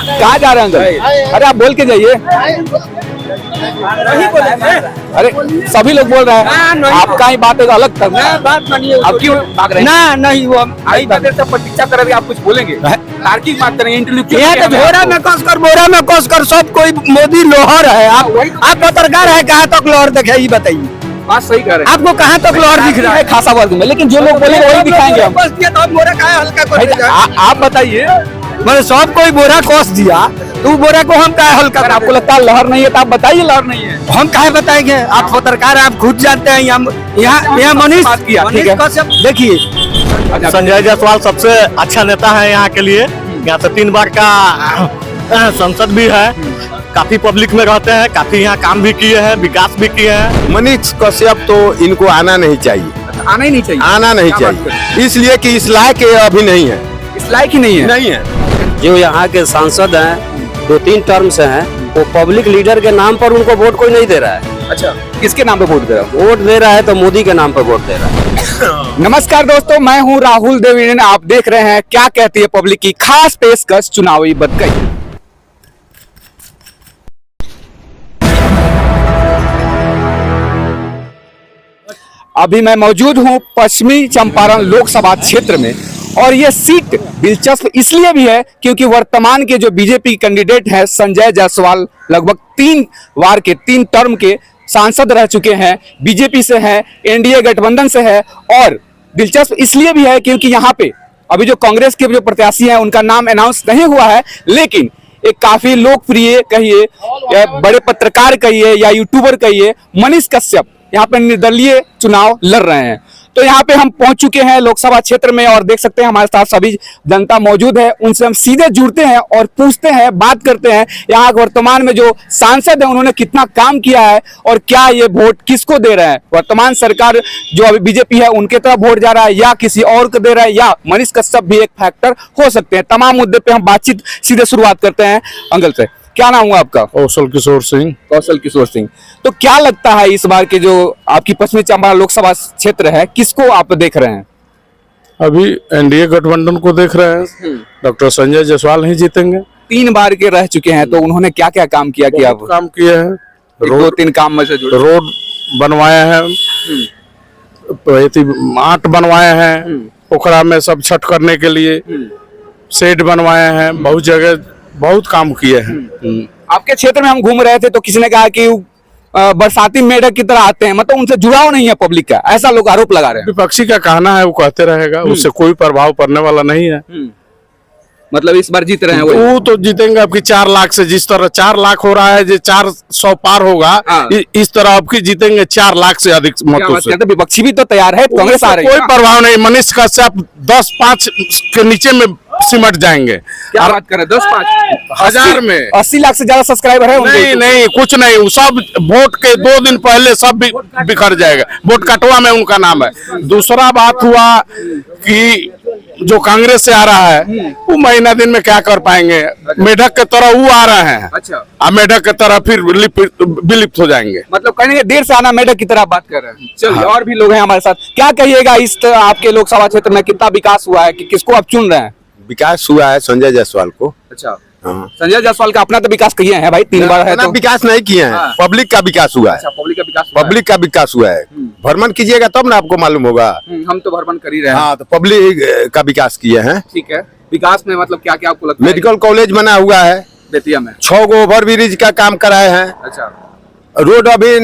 कहाँ जा रहे हैं अंकल? अरे आप बोल के जाइए। अरे सभी लोग बोल रहे हैं, आपका ही बात है तो अलग करना है। बात मानिए, आप क्यों भाग रहे हैं? ना नहीं वो से प्रतीक्षा कर रहे, आप कुछ बोलेंगे? तार्किक बात करेंगे, इंटरव्यू यह तो झोरा में कस कर बोरा में कस कर सब कोई मोदी लोहर है। आप पत्रकार है, कहाँ तक लोहर देखे ये बताइए। बात सही कर रहे हैं। आपको कहाँ तक लोहर दिख रहा है? खासा वर्ग में, लेकिन जो लोग बोलेंगे वही दिखाएंगे हम। कस दिया तो हम बोरा कहाँ हल्का कर देंगे? आप बताइए, मैंने सब कोई बोरा कस दिया तो बोरा को हम कहाँ हल्का अगर कर आपको लगता है लहर नहीं है तो आप बताइए लहर नहीं है। हम काहे बताएंगे? आप पत्रकार आप खुद जानते हैं। यहाँ मनीष बात किया, ठीक है। कश्यप देखिए, संजय जायसवाल सबसे अच्छा नेता है यहाँ के लिए। यहाँ से 3 बार का संसद भी है, काफी पब्लिक में रहते हैं, काफी यहाँ काम भी किए हैं, विकास भी किए हैं। मनीष कश्यप तो इनको आना नहीं चाहिए, आना ही नहीं चाहिए। आना नहीं क्या बात चाहिए, इसलिए कि इस लायक ये अभी नहीं है, इस लायक ही नहीं है। नहीं है। जो यहाँ के सांसद हैं 2-3 टर्म से हैं, वो पब्लिक लीडर के नाम पर उनको वोट कोई नहीं दे रहा है। अच्छा, किसके नाम पे वोट दे रहा है? वोट दे रहा है तो मोदी के नाम पर वोट दे रहा है। नमस्कार दोस्तों, मैं हूं राहुल देवीन। आप देख रहे हैं क्या कहती है पब्लिक की खास पेशकश चुनावी बतकही। अभी मैं मौजूद हूं पश्चिमी चंपारण लोकसभा क्षेत्र में, और ये सीट दिलचस्प इसलिए भी है क्योंकि वर्तमान के जो बीजेपी कैंडिडेट हैं संजय जायसवाल, लगभग 3 बार के 3 टर्म के सांसद रह चुके हैं, बीजेपी से हैं, एनडीए गठबंधन से है। और दिलचस्प इसलिए भी है क्योंकि यहाँ पे अभी जो कांग्रेस के जो प्रत्याशी हैं उनका नाम अनाउंस नहीं हुआ है, लेकिन एक काफी लोकप्रिय कहिए या बड़े पत्रकार कहिए या यूट्यूबर कहिए, मनीष कश्यप यहाँ पे निर्दलीय चुनाव लड़ रहे हैं। तो यहाँ पे हम पहुंच चुके हैं लोकसभा क्षेत्र में, और देख सकते हैं हमारे साथ सभी जनता मौजूद है। उनसे हम सीधे जुड़ते हैं और पूछते हैं, बात करते हैं यहाँ वर्तमान में जो सांसद है उन्होंने कितना काम किया है और क्या ये वोट किसको दे रहे हैं। वर्तमान सरकार जो अभी बीजेपी है उनके तरफ वोट जा रहा है या किसी और को दे रहा है, या मनीष कश्यप भी एक फैक्टर हो सकते हैं। तमाम मुद्दे पे हम बातचीत सीधे शुरुआत करते हैं अंकल से। क्या नाम हुआ आपका? कौशल किशोर सिंह। कौशल किशोर सिंह। तो क्या लगता है इस बार के जो आपकी पश्चिमी चंपारण लोकसभा क्षेत्र है, किसको आप देख रहे हैं? अभी एनडीए गठबंधन को देख रहे हैं, डॉक्टर संजय जायसवाल ही जीतेंगे। 3 बार के रह चुके हैं, तो उन्होंने क्या क्या काम किया कि आप काम किए हैं, 2-3 काम में से जुड़े? रोड बनवाए हैं, 8 बनवाए हैं, पोखरा में सब छठ करने के लिए शेड बनवाए हैं, बहुत जगह बहुत काम किए हैं। आपके क्षेत्र में हम घूम रहे थे तो किसी ने कहा कि बरसाती मेढक की तरह आते हैं, मतलब उनसे जुड़ाव नहीं है पब्लिक का, ऐसा लोग आरोप लगा रहे हैं। विपक्षी का कहना है, वो कहते रहेगा, उससे कोई प्रभाव पड़ने वाला नहीं है। मतलब इस बार जीत रहे हैं वो तो जीतेंगे आपकी 4 लाख से। जिस तरह 4 लाख हो रहा है, जो 400 पार होगा, इस तरह आपकी जीतेंगे 4 लाख से अधिक मतों से। तो विपक्षी भी तो तैयार है, कांग्रेस आ रही है। कोई प्रभाव नहीं, मनीष कश्यप 10-5 के नीचे में सिमट जाएंगे। क्या बात कर रहे हैं? 10-5 हजार में 80 लाख से ज्यादा सब्सक्राइबर है उनके? नहीं नहीं, कुछ नहीं, वो सब वोट के 2 दिन पहले सब बिखर जाएगा। वोट कटवा में उनका नाम है। दूसरा बात हुआ कि जो कांग्रेस से आ रहा है वो महीना दिन में क्या कर पाएंगे। मेढक के तरह वो आ रहे हैं। अच्छा, अब मेढक के तरह फिर विलुप्त हो जाएंगे। मतलब कहेंगे देर से आना, मेढक की तरह बात कर रहे हैं। चलिए, और भी लोग हैं हमारे साथ। क्या कहिएगा, इस आपके लोकसभा क्षेत्र में कितना विकास हुआ है, कि किसको आप चुन रहे हैं? विकास हुआ है संजय जायसवाल को। अच्छा, संजय जायसवाल का अपना तो विकास किए हैं भाई, 3 बार है तो विकास नहीं किए हैं, पब्लिक का विकास हुआ है। अच्छा, पब्लिक का विकास हुआ है। भ्रमण कीजिएगा तब ना आपको मालूम होगा। हम तो भ्रमण कर ही रहे हैं। हाँ, तो पब्लिक का विकास किए हैं। ठीक है, विकास में मतलब क्या क्या आपको लगता है? मेडिकल कॉलेज बना हुआ है बेतिया में, 6 गो ओवर ब्रिज का काम कराए हैं। अच्छा, रोड अभी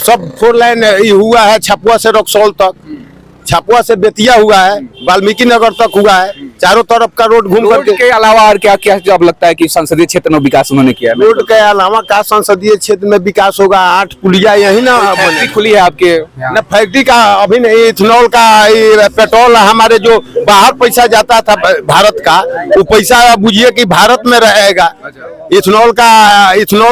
सब 4 लाइन हुआ है, छपुआ से रक्सौल तक, छपुआ से बेतिया हुआ है, वाल्मीकि नगर तक हुआ है। चारों तरफ का रोड घूम करके। के अलावा और क्या क्या अब लगता है कि संसदीय क्षेत्र में विकास उन्होंने किया? रोड के अलावा का संसदीय क्षेत्र में विकास होगा? 8 पुलिया यही ना खुली है आपके ना, फैक्ट्री का अभी नहीं, इथेनॉल का, पेट्रोल हमारे जो बाहर पैसा जाता था भारत का, वो पैसा बुझिए कि भारत में रहेगा। इथेनॉल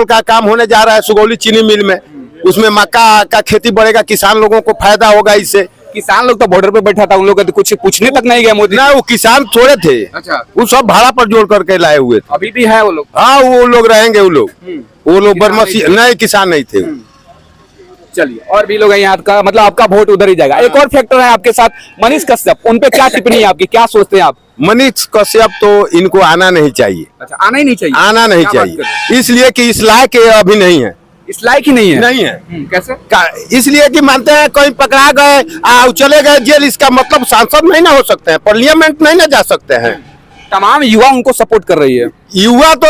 का काम होने जा रहा है सुगौली चीनी मिल में, उसमें मक्का का खेती बढ़ेगा, किसान लोगों को फायदा होगा इससे। किसान लोग तो बॉर्डर पे बैठा था, उन लोग तो कुछ पूछने तक नहीं गए मोदी। ना, वो किसान थोड़े थे। अच्छा, वो सब भाड़ा पर जोड़ करके लाए हुए थे। अभी भी है वो लोग? हाँ, वो लोग रहेंगे। वो लोग बरमसी नहीं, किसान नहीं थे। चलिए, और भी लोग हैं यहाँ का, मतलब आपका वोट उधर ही जाएगा। एक और फैक्टर है आपके साथ, मनीष कश्यप, उन पे क्या टिप्पणी है आपकी, क्या सोचते हैं आप मनीष कश्यप तो इनको आना नहीं चाहिए, अच्छा, आना ही नहीं चाहिए। आना नहीं क्या बात कर चाहिए, इसलिए कि इस लायक ये अभी नहीं है, इस लायक ही नहीं है। नहीं है। कैसे? इसलिए कि मानते हैं कहीं पकड़ा गए चले गए जेल, इसका मतलब सांसद नहीं ना हो सकते हैं, पार्लियामेंट नहीं ना जा सकते हैं। तमाम युवा उनको सपोर्ट कर रही है। युवा तो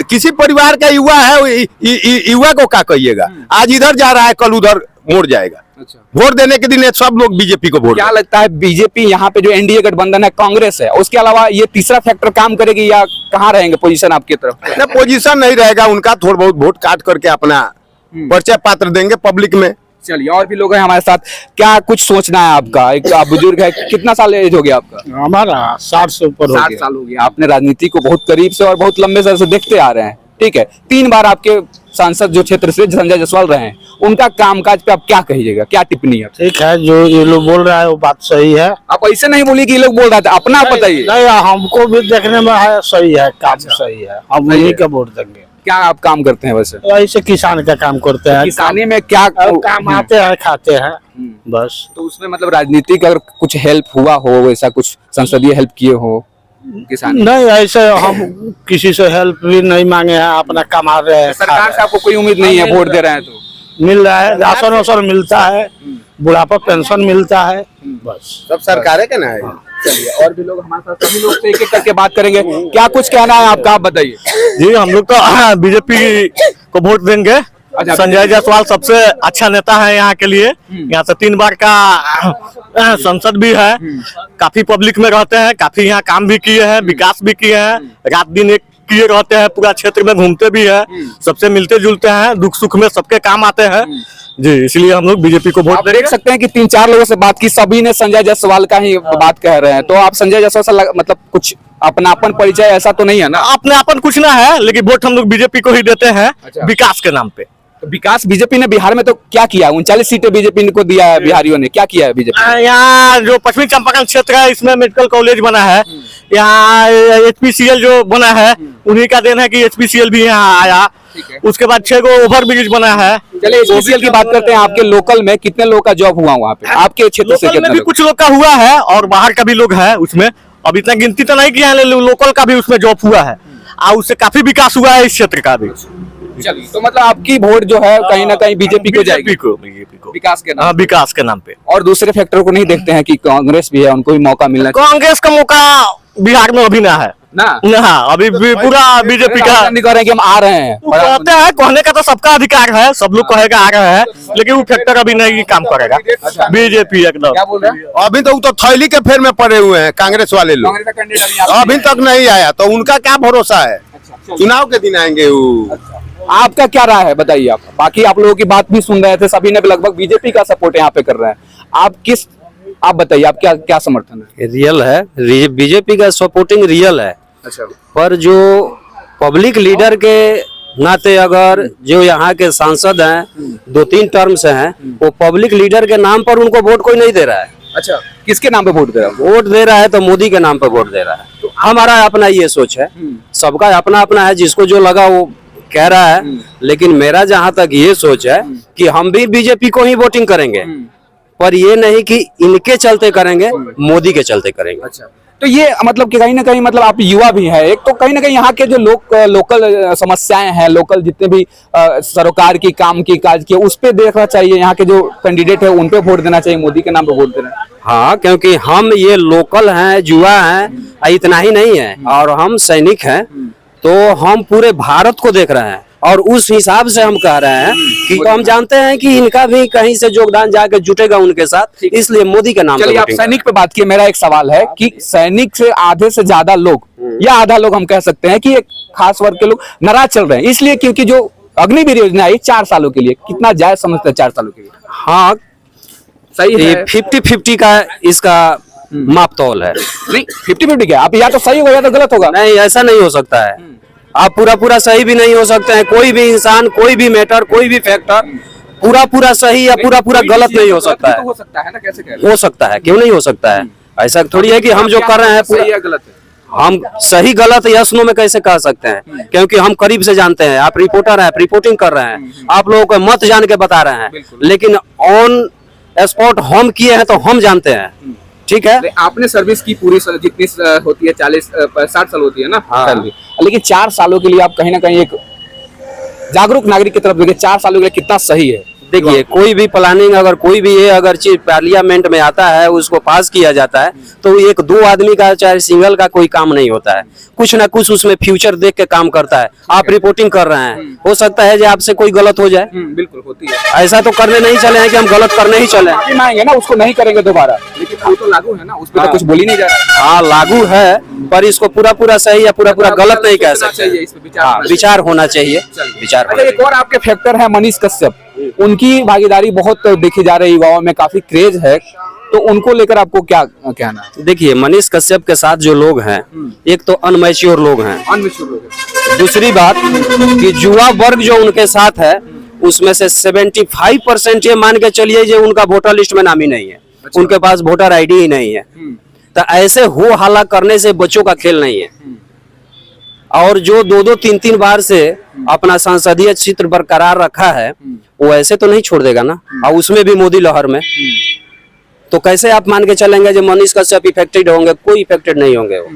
किसी परिवार का युवा है, युवा को क्या कहिएगा, आज इधर जा रहा है कल उधर मुड़ जाएगा। अच्छा, वोट देने के दिन सब लोग बीजेपी को वोट क्या लगता है बीजेपी यहाँ पे जो एनडीए गठबंधन है, कांग्रेस है, उसके अलावा ये तीसरा फैक्टर काम करेगी या कहाँ रहेंगे पोजीशन आपकी तरफ? देंगे। पोजीशन नहीं रहेगा उनका, थोड़ा बहुत वोट काट करके अपना परिचय पात्र देंगे पब्लिक में। चलिए, और भी लोग हैं हमारे साथ, क्या कुछ सोचना है आपका? एक आप बुजुर्ग है, कितना साल एज हो गया आपका? हमारा 60 से ऊपर 60 साल हो गया। आपने राजनीति को बहुत करीब से और बहुत लंबे समय से देखते आ रहे हैं, ठीक है। 3 बार आपके सांसद जो क्षेत्र से संजय जायसवाल रहे हैं, उनका कामकाज पे आप क्या कहिएगा, क्या टिप्पणी है? ठीक है, जो ये लोग बोल रहा है वो बात सही है। आप ऐसे नहीं बोलिए कि ये लोग बोल रहे थे, अपना आप बताइए। नहीं, हमको भी देखने में है सही है, काम सही है, हम सही उन्हीं है। का वोट देंगे। क्या आप काम करते हैं वैसे? ऐसे किसान का काम करते हैं, किसानी में क्या काम आते हैं खाते हैं बस। तो उसमें मतलब राजनीति का अगर कुछ हेल्प हुआ हो, वैसा कुछ संसदीय हेल्प किए हो किसान? नहीं, ऐसे हम किसी से हेल्प भी नहीं मांगे हैं, अपना कमा रहे हैं, खा सरकार रहे से आपको कोई उम्मीद नहीं है, वोट दे रहे हैं तो? हैं। मिल रहा है, राशन वाशन मिलता है, बुढ़ापा पेंशन मिलता है, बस। सब सरकार का ना है। चलिए, और भी लोग हमारे साथ, सभी लोग से एक एक करके बात करेंगे। क्या कुछ कहना है आपका, आप बताइए। जी, हम लोग तो बीजेपी को वोट देंगे। अच्छा, संजय जायसवाल सबसे अच्छा नेता है यहाँ के लिए। यहाँ से 3 बार का संसद भी है, काफी पब्लिक में रहते हैं, काफी यहाँ काम भी किए हैं, विकास भी किए हैं, रात दिन एक किए रहते हैं, पूरा क्षेत्र में घूमते भी है, सबसे मिलते जुलते हैं, दुख सुख में सबके काम आते हैं जी। इसलिए हम लोग बीजेपी को वोट आप देख सकते हैं कि 3-4 लोगों से बात की, सभी ने संजय जायसवाल का ही बात कह रहे हैं। तो आप संजय जायसवाल से मतलब कुछ अपनापन परिचय ऐसा तो नहीं है ना? अपने अपन कुछ ना है, लेकिन वोट हम लोग बीजेपी को ही देते हैं अच्छा। विकास के नाम पे। तो विकास बीजेपी ने बिहार में तो क्या किया? 39 सीटें बीजेपी को दिया है, बिहारियों ने क्या किया है बीजेपी? यहाँ जो पश्चिमी चंपारण क्षेत्र है, इसमें मेडिकल कॉलेज बना है। यहाँ HPCL जो बना है, उन्हीं का देन है कि HPCL भी यहाँ आया। उसके बाद 6 गो ओवर ब्रिज बना है। चलिए, HPCL की बात करते हैं। आपके लोकल में कितने लोग का जॉब हुआ वहाँ पे? आपके क्षेत्र से लोकल में कितने भी लोग? कुछ लोग का हुआ है और बाहर का भी लोग है उसमें। अब इतना गिनती तो नहीं किया है, लोकल का भी उसमें जॉब हुआ है और उससे काफी विकास हुआ है इस क्षेत्र का भी। चलिए, तो मतलब आपकी वोट जो है कहीं ना कहीं बीजेपी को जाएगी, बीजेपी को विकास के नाम। हाँ, विकास के नाम पे। और दूसरे फैक्टर को नहीं देखते हैं कि कांग्रेस भी है, उनको भी मौका मिलना कांग्रेस का मौका बिहार में अभी ना है ना? अभी पूरा बीजेपी का नहीं कह रहे हैं कि हम आ रहे हैं। वो कहते हैं, कहने का तो सबका अधिकार है, सब लोग कहेगा आ रहे हैं, लेकिन वो फैक्टर अभी नहीं काम करेगा बीजेपी एकदम। क्या बोल रहे हैं? अभी तो वो तो थैली के फेर में पड़े हुए हैं कांग्रेस वाले लोग, कांग्रेस का कैंडिडेट अभी आप- अभी तक नहीं आया, तो उनका क्या भरोसा है? चुनाव के दिन आएंगे वो। आपका क्या राय है, बताइए आप। बाकी आप लोगों की बात भी सुन रहे थे, सभी ने लगभग बीजेपी का सपोर्ट यहाँ पे कर रहे हैं। आप बताइए, आप क्या क्या समर्थन है? रियल है, बीजेपी का सपोर्टिंग रियल है। अच्छा, पर जो पब्लिक लीडर के नाते अगर जो यहाँ के सांसद हैं 2-3 टर्म से हैं, वो पब्लिक लीडर के नाम पर उनको वोट कोई नहीं दे रहा है। अच्छा, किसके नाम पे वोट दे रहा हूँ? वोट दे रहा है तो मोदी के नाम पर वोट दे रहा है। तो हमारा अपना ये सोच है, सबका अपना अपना है, जिसको जो लगा वो कह रहा है। लेकिन मेरा जहाँ तक ये सोच है कि हम भी बीजेपी को ही वोटिंग करेंगे, पर ये नहीं कि इनके चलते करेंगे, मोदी के चलते करेंगे। अच्छा, तो ये मतलब कि कहीं ना कहीं मतलब आप युवा भी हैं एक, तो कहीं ना कहीं यहाँ के जो लोकल समस्याएं हैं, लोकल जितने भी सरकार की काम की काज की, उस पे देखना चाहिए। यहाँ के जो कैंडिडेट है उन पे वोट देना चाहिए, मोदी के नाम पे वोट देना। हाँ, क्योंकि हम ये लोकल हैं, युवा हैं, इतना ही नहीं है, और हम सैनिक हैं, तो हम पूरे भारत को देख रहे हैं और उस हिसाब से हम कह रहे हैं कि हम जानते हैं कि इनका भी कहीं से योगदान जाके जुटेगा उनके साथ, इसलिए मोदी के नाम पे चलिए, आप वोटिंग सैनिक पे बात किए। मेरा एक सवाल है कि सैनिक से आधे से ज्यादा लोग या आधा लोग हम कह सकते हैं कि एक खास वर्ग के लोग नाराज चल रहे हैं, इसलिए क्योंकि जो अग्निवीर योजना आई 4 सालों के लिए, कितना जायज समझते हैं 4 सालों के लिए? हाँ, सही ये है? 50-50 का इसका माप तौल है। नहीं, 50-50 क्या? आप या तो सही होगा या तो गलत होगा। नहीं, ऐसा नहीं हो सकता है। आप पूरा सही भी नहीं हो सकते हैं। कोई भी इंसान, कोई भी मैटर, कोई भी फैक्टर पूरा सही या पूरा गलत नहीं हो सकता है। हो सकता है ना, कैसे कह रहे हैं? हो सकता है, क्यों नहीं हो सकता है? ऐसा थोड़ी है कि हम जो कर रहे हैं सही है गलत है? हम सही गलत यस नो में कैसे कह सकते हैं, क्योंकि हम करीब से जानते हैं। आप रिपोर्टर हैं, आप रिपोर्टिंग कर रहे हैं, आप लोगों को मत जान के बता रहे हैं, लेकिन ऑन स्पॉट हम किए हैं तो हम जानते हैं। ठीक है। आपने सर्विस की पूरी जितनी होती है 60 साल होती है ना हाँ। सर्विस, लेकिन 4 सालों के लिए आप कहीं ना कहीं एक जागरूक नागरिक की तरफ देखिए, 4 सालों के लिए कितना सही है। देखिए कोई भी प्लानिंग अगर कोई भी ये अगर चीज पार्लियामेंट में आता है उसको पास किया जाता है तो एक दो आदमी का चाहे सिंगल का कोई काम नहीं होता है, कुछ ना कुछ उसमें फ्यूचर देख के काम करता है। आप रिपोर्टिंग कर रहे हैं, हो सकता है कि आपसे कोई गलत हो जाए, बिल्कुल होती है। ऐसा तो करने नहीं चले हैं कि हम गलत करने ही चले। मांगे ना उसको नहीं करेंगे दोबारा, लेकिन वो तो लागू है ना, उस पर तो कुछ बोल ही नहीं जा रहा। हाँ लागू है, पर इसको पूरा सही या पूरा गलत नहीं कह सकते। इस पे विचार हाँ, होना विचार होना चाहिए, विचार अच्छा, होना एक और आपके फैक्टर है मनीष कश्यप, उनकी भागीदारी बहुत देखी जा रही, युवाओं में काफी क्रेज है, तो उनको लेकर आपको क्या कहना है? देखिए मनीष कश्यप के साथ जो लोग हैं, एक तो अनमैच्योर लोग हैं, अनमैच्योर लोग हैं। दूसरी बात कि युवा वर्ग जो उनके साथ है उसमें से 75% ये मान के चलिए जो उनका वोटर लिस्ट में नाम ही नहीं है, उनके पास वोटर आईडी ही नहीं है। तो ऐसे हो हल्ला करने से बच्चों का खेल नहीं है। और जो 2-2, 3-3 बार से अपना संसदीय क्षेत्र बरकरार रखा है वो ऐसे तो नहीं छोड़ देगा ना, और उसमें भी मोदी लहर में, तो कैसे आप मान के चलेंगे जो मनीष कश्यप इफेक्टेड होंगे? कोई इफेक्टेड नहीं होंगे वो,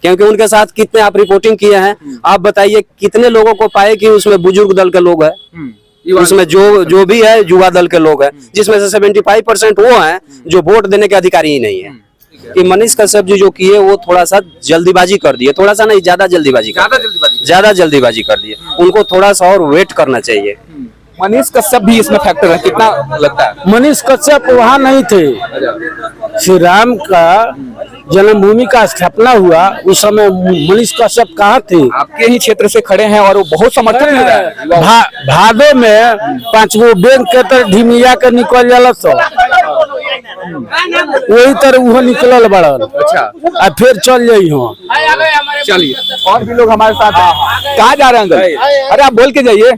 क्योंकि उनके साथ कितने आप रिपोर्टिंग किए हैं, आप बताइए कितने लोगों को पाए कि उसमें बुजुर्ग दल के लोग हैं, उसमें जो भी है युवा दल के लोग हैं, जिसमें से 75% वो हैं जो वोट देने के अधिकारी ही नहीं है। कि मनीष कश्यप जी जो किए वो थोड़ा सा जल्दीबाजी कर दिए, थोड़ा सा नहीं ज्यादा जल्दीबाजी कर दिए, उनको थोड़ा सा और वेट करना चाहिए। मनीष कश्यप भी इसमें फैक्टर है, कितना लगता है? मनीष कश्यप वहाँ नहीं थे, श्री राम का जन्मभूमि का स्थापना हुआ उस समय मनीष कश्यप कहाँ थे? आपके ही क्षेत्र से खड़े हैं और वो बहुत समर्थन मिल रहा है। भादो में 5 गो बैंक के तर ढिमिया के निकल जाला तो वही तरह वो निकलल बड़न। अच्छा, आ फिर चल जाई हो। चलिए और भी लोग हमारे साथ हैं। कहाँ जा रहे हैं अंकल? अरे आप बोल के जाइए।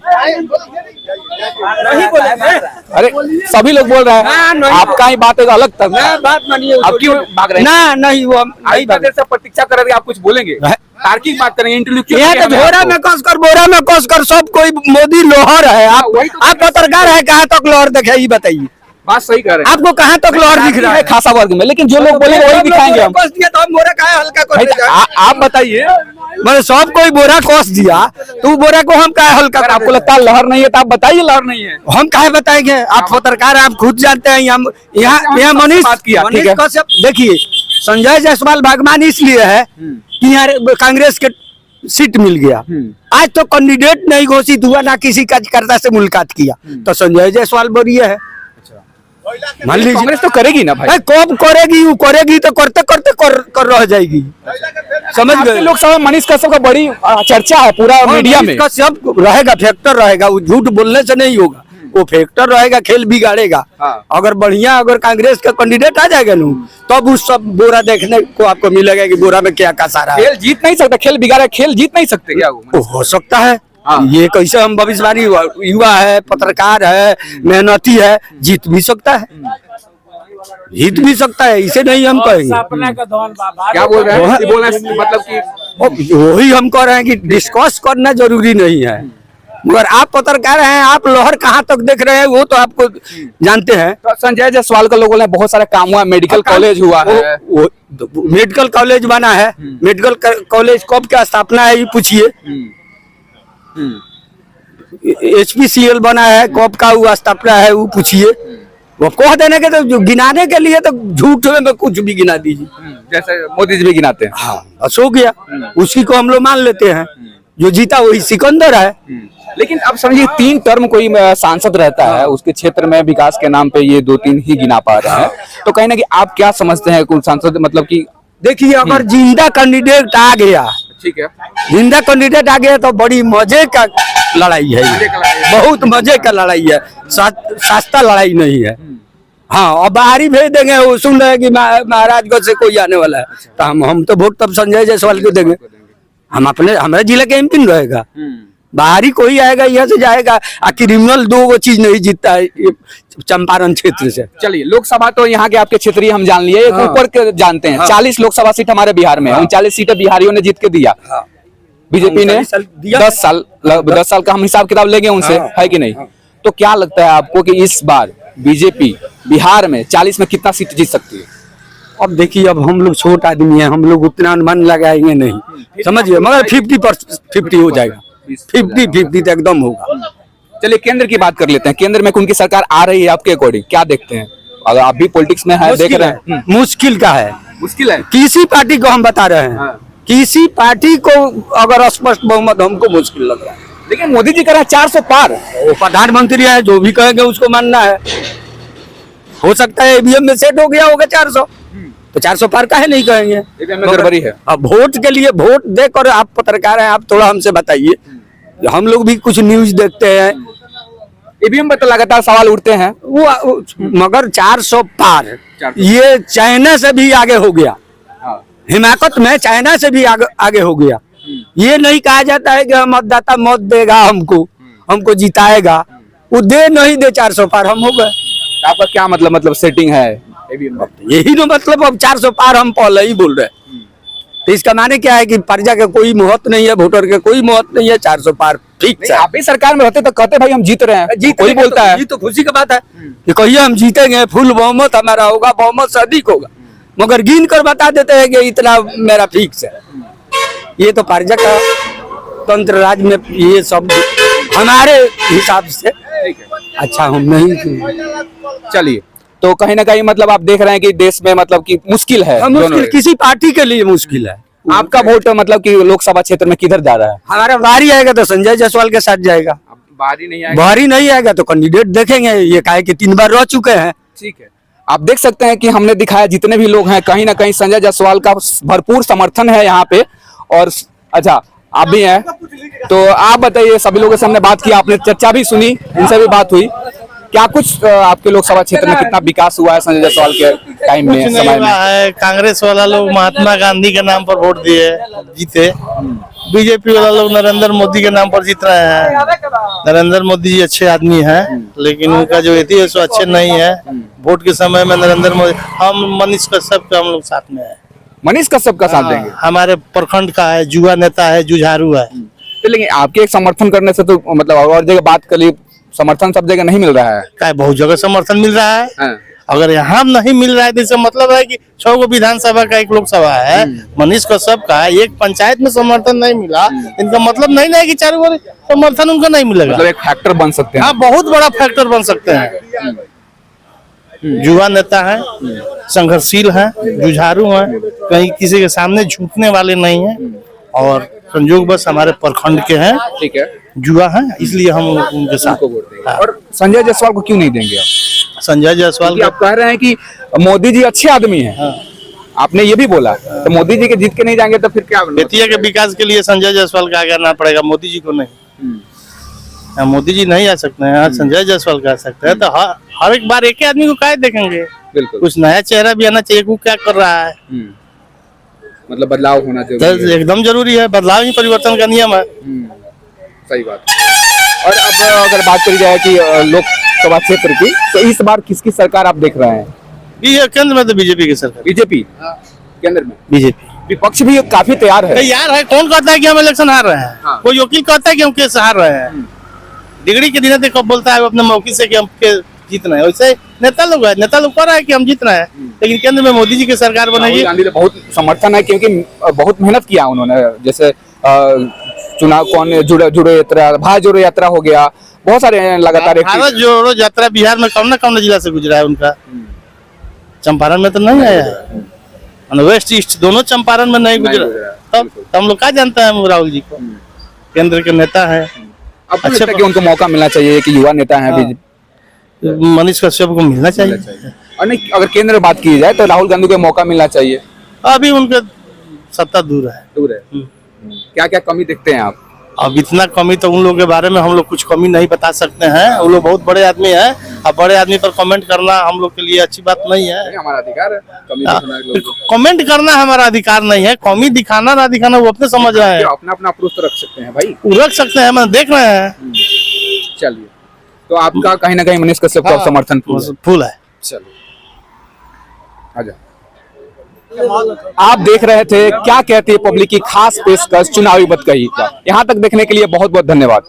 अरे सभी लोग बोल रहे हैं, आपका ही बात एक अलग तक बात मानिए, आप क्यों भाग रहे हैं? ना नहीं वो आई देर से प्रतीक्षा कर रहे, आप कुछ बोलेंगे? तार्किक बात करेंगे, इंटरव्यू यहाँ तो झोरा में कसकर बोरा में कसकर सब कोई मोदी लोहर है। आप पत्रकार है, कहाँ तक लोहर दिखे ये बताइए? बात सही कर रहे हैं। आपको कहाँ तक लोहर दिख रहा है? खासा वर्ग में, लेकिन जो लोग बोलेंगे वही दिखाएंगे हम। कस दिया तो हम बोरा कहाँ हल्का कर देगा? आप बताइए, मैंने सब कोई बोरा कस दिया तो बोरा को हम कहाँ हल्का अगर कर आपको देगा? लगता है लहर नहीं है तो आप बताइए लहर नहीं है। हम काहे बताएंगे? आप पत्रकार, आप खुद जानते हैं। यहाँ मनीष बात किया, ठीक है। कश्यप देखिए, संजय जायसवाल भागमान इसलिए है कि यहाँ कांग्रेस के सीट मिल गया। आज तो कैंडिडेट नहीं घोषित हुआ, ना किसी कार्यकर्ता से मुलाकात किया, तो संजय जायसवाल बढ़िया है। मान लीजिए कांग्रेस तो करेगी ना भाई। कब करेगी? वो करेगी तो करते करते कर रह जाएगी। समझ गए? लोकसभा मनीष कश्यप का बड़ी चर्चा है पूरा मीडिया में। कश्यप रहेगा, फैक्टर रहेगा, वो झूठ बोलने से नहीं होगा, वो फैक्टर रहेगा, खेल बिगाड़ेगा। अगर बढ़िया अगर कांग्रेस का कैंडिडेट आ जाएगा ना, तब उस सब बोरा देखने को आपको मिलेगा कि बोरा में क्या का सारा खेल जीत नहीं सकता, खेल बिगाड़ा, खेल जीत नहीं सकते क्या वो? हो सकता है। ये कैसे हम भविष्यवाणी, युवा है, पत्रकार है, मेहनती है, जीत भी सकता है, जीत भी सकता है, इसे नहीं हम कहेंगे। क्या बोल रहे हैं? बोल रहे हैं मतलब कि वही हम कह रहे हैं कि डिस्कस करना जरूरी नहीं है, मगर आप पत्रकार हैं, आप लोहर कहाँ तक देख रहे हैं वो तो आपको जानते हैं। तो संजय जायसवाल का लोगों ने बहुत सारा काम हुआ, मेडिकल कॉलेज हुआ है, मेडिकल कॉलेज बना है, मेडिकल कॉलेज कब क्या स्थापना है ये पूछिए। HPCL बना है, कब का हुआ स्थापना है वो पूछिए। वो कह देने के तो गिनाने के लिए तो झूठ में कुछ भी गिना दीजिए, जैसे मोदी जी भी गिनाते हैं। हाँ बस हो गया, उसी को हम लोग मान लेते हैं, जो जीता वही सिकंदर है। लेकिन अब समझिए 3 टर्म कोई सांसद रहता है, उसके क्षेत्र में विकास के नाम पे ये 2-3 ही गिना पा रहे हैं, तो कहीं ना कहीं आप क्या समझते हैं कुल सांसद, मतलब कि देखिए अगर जिंदा कैंडिडेट आ गया, ठीक है, जिंदा कैंडिडेट आ गया तो बड़ी मजे का लड़ाई है ये, बहुत मजे का लड़ाई है, सस्ता लड़ाई नहीं है। हाँ, और बाहरी भेज देंगे, वो सुन रहे हैं कि महाराजगंज से कोई आने वाला है, तो हम तो वोट तब संजय जायसवाल को देंगे। हम अपने हमारे जिले के एमपी रहेगा, बाहरी कोई आएगा यहाँ से जाएगा। क्रिमिनल 2 चीज नहीं जीतता है चंपारण क्षेत्र से। चलिए लोकसभा तो यहाँ के आपके क्षेत्रीय हम जान लिए, एक ऊपर के जानते हैं। 40 लोकसभा सीट हमारे बिहार में है, 39 सीटें बिहारियों ने जीत के दिया। बीजेपी ने 10 साल का हम हिसाब किताब लेंगे उनसे, है कि नहीं? तो क्या लगता है आपको कि इस बार बीजेपी बिहार में 40 में कितना सीट जीत सकती है? अब देखिए, अब हम लोग छोट आदमी हैं, हम लोग उतना मन लगाएंगे नहीं, समझिए, मगर 50 हो जाएगा, 50 तो एकदम होगा। चलिए केंद्र की बात कर लेते हैं। केंद्र में उनकी सरकार आ रही है, आपके अकॉर्डिंग क्या देखते हैं? अगर आप भी पॉलिटिक्स में है, देख रहे हैं, मुश्किल का है, मुश्किल है। किसी पार्टी को हम बता रहे हैं, हाँ। किसी पार्टी को अगर स्पष्ट बहुमत हमको मुश्किल लग रहा है। लेकिन मोदी जी कह रहे हैं 400 पार। वो प्रधानमंत्री है, जो भी कहेंगे उसको मानना है। हो सकता है ईवीएम में सेट हो गया होगा 400, तो 400 पार काहे नहीं कहेंगे? ईवीएम में गड़बड़ी है। अब वोट के लिए वोट देकर, आप पत्रकार हैं, आप थोड़ा हमसे बताइए, हम लोग भी कुछ न्यूज देखते हैं, ईवीएम पर तो लगातार सवाल उठते हैं। वो मगर 400 पार ये चाइना से भी आगे हो गया, हिमाकत में चाइना से भी आगे हो गया। ये नहीं कहा जाता है कि मतदाता मत देगा हमको जिताएगा, वो दे नहीं दे 400 पार हम हो गए। आपका क्या मतलब सेटिंग है ईवीएम में? यही तो मतलब, अब 400 पार हम पहले ही बोल रहे हैं, तो इसका माने क्या है कि प्रजा का कोई महत्व नहीं है, वोटर के कोई महत्व नहीं है, 400 पार ठीक है। आप ही सरकार में रहते तो कहते भाई हम जीत रहे हैं, कोई बोलता है। ये तो खुशी की बात है कि कहिए हम जीतेंगे, फुल बहुमत हमारा होगा, बहुमत से अधिक होगा, मगर गिन कर बता देते हैं कि इतना मेरा फिक्स है। ये तो प्रजा का तंत्र राज में ये सब हमारे हिसाब से अच्छा हम नहीं। चलिए, तो कहीं ना कहीं मतलब आप देख रहे हैं कि देश में मतलब कि मुश्किल है, मुश्किल किसी पार्टी के लिए मुश्किल है। आपका वोट मतलब कि लोकसभा क्षेत्र में किधर जा रहा है? हमारा बारी आएगा तो संजय जायसवाल के साथ जाएगा, बारी नहीं बारी नहीं आएगा तो कैंडिडेट देखेंगे। ये काहे कि 3 बार रह चुके हैं। ठीक है, आप देख सकते हैं कि हमने दिखाया जितने भी लोग हैं, कहीं ना कहीं संजय जायसवाल का भरपूर समर्थन है यहाँ पे। और अच्छा, आप भी हैं, तो आप बताइए, सभी लोगों से हमने बात की, आपने चर्चा भी सुनी, इनसे भी बात हुई, क्या कुछ आपके लोकसभा क्षेत्र में कितना विकास हुआ है संजय जायसवाल के टाइम में, समय में? है कांग्रेस वाला लोग महात्मा गांधी के नाम पर वोट दिए, जीते। बीजेपी वाला लोग नरेंद्र मोदी के नाम पर जीत रहे हैं। नरेंद्र मोदी जी अच्छे आदमी हैं, लेकिन उनका जो एथी है सो अच्छे नहीं है। वोट के समय में नरेंद्र मोदी, हम मनीष कश्यप के हम लोग साथ में है। मनीष कश्यप का साथ देंगे? हमारे प्रखंड का है, युवा नेता है, जुझारू है। तो लेकिन आपके एक समर्थन करने से तो मतलब और जगह बात कर ली, समर्थन सब जगह नहीं मिल रहा है। क्या बहुत जगह समर्थन मिल रहा है। अगर यहाँ नहीं मिल रहा है तो इसका मतलब है कि 6 गो विधानसभा का एक लोकसभा है, मनीष कश्यप का एक पंचायत में समर्थन नहीं मिला, इनका मतलब नहीं है कि चारों ओर समर्थन उनका नहीं मिलेगा। मतलब एक फैक्टर बन सकते हैं। हाँ, बहुत बड़ा फैक्टर बन सकते हैं। युवा नेता है, संघर्षशील है, जुझारू है, कहीं किसी के सामने झुकने वाले नहीं है, और संयोग बस हमारे प्रखंड के हैं, ठीक है, युवा हैं, इसलिए हम उनके साथ वोट देंगे। और संजय जायसवाल को क्यों नहीं देंगे आप? संजय जायसवाल आप कह रहे हैं कि मोदी जी अच्छे आदमी हैं, आपने ये भी बोला, तो मोदी जी के जीत के नहीं जाएंगे तो फिर क्या? बेतिया के विकास के लिए संजय जायसवाल का आगे आना पड़ेगा, मोदी जी को नहीं। मोदी जी नहीं आ सकते हैं, संजय जायसवाल का आ सकते हैं। तो हर एक बार एक ही आदमी को काहे देखेंगे? बिल्कुल, कुछ नया चेहरा भी आना चाहिए। वो क्या कर रहा है, मतलब बदलाव होना तो चाहिए। एकदम जरूरी है, बदलाव ही परिवर्तन का नियम है। सही बात। और अब अगर बात करी जाए कि लोकसभा क्षेत्र की, तो इस बार किसकी सरकार आप देख रहे हैं? ये केंद्र में तो बीजेपी की सरकार, बीजेपी केंद्र में। बीजेपी विपक्ष भी काफी तैयार है। यार है, कौन कहता है कि हम इलेक्शन हार रहे हैं? हाँ। कोई वकील कहता है कि हम केस हार रहे हैं? डिग्री के दिन कब बोलता है अपने मौके से कि हम जीतना है? वैसे नेता लोग है, नेता लोग कह रहा है कि हम जीतना है, लेकिन केंद्र में मोदी जी की सरकार बनेगी। गांधी ने बहुत समर्थन है, क्योंकि बहुत मेहनत किया उन्होंने, जैसे चुनाव कौन जुड़ो यात्रा, भारत जोड़ो यात्रा हो गया, बहुत सारे लगातार। भारत जोड़ो यात्रा बिहार में कौन जिला से गुजरा है उनका? चंपारण में तो नहीं आया है, वेस्ट ईस्ट दोनों चंपारण में नहीं गुजरा। तब हम लोग क्या जानते हैं राहुल जी को? केंद्र के नेता है, अच्छा कि उनको मौका मिलना चाहिए कि युवा नेता है। मनीष कश्यप को मिलना चाहिए। और नहीं, अगर केंद्र में बात की जाए तो राहुल गांधी को मौका मिलना चाहिए। अभी उनके सत्ता दूर है। क्या क्या कमी देखते हैं आप? अब इतना कमी तो उन लोगों के बारे में हम लोग कुछ कमी नहीं बता सकते हैं। वो लोग बहुत बड़े आदमी हैं, अब बड़े आदमी पर कमेंट करना हम लोग के लिए अच्छी बात नहीं है। हमारा अधिकार है कमेंट करना, हमारा अधिकार नहीं है। कमी दिखाना ना दिखाना वो अपने समझ रहे हैं। अपना अपना अप्रोच तो रख सकते हैं भाई, वो रख सकते हैं, मैं देख रहे हैं। चलिए, तो आपका कहीं ना कहीं मनीष कश्यप का समर्थन फुल है। चलो, आजा। आप देख रहे थे क्या कहती है पब्लिक की खास पेशकश चुनावी बतकही। यहाँ तक देखने के लिए बहुत बहुत धन्यवाद।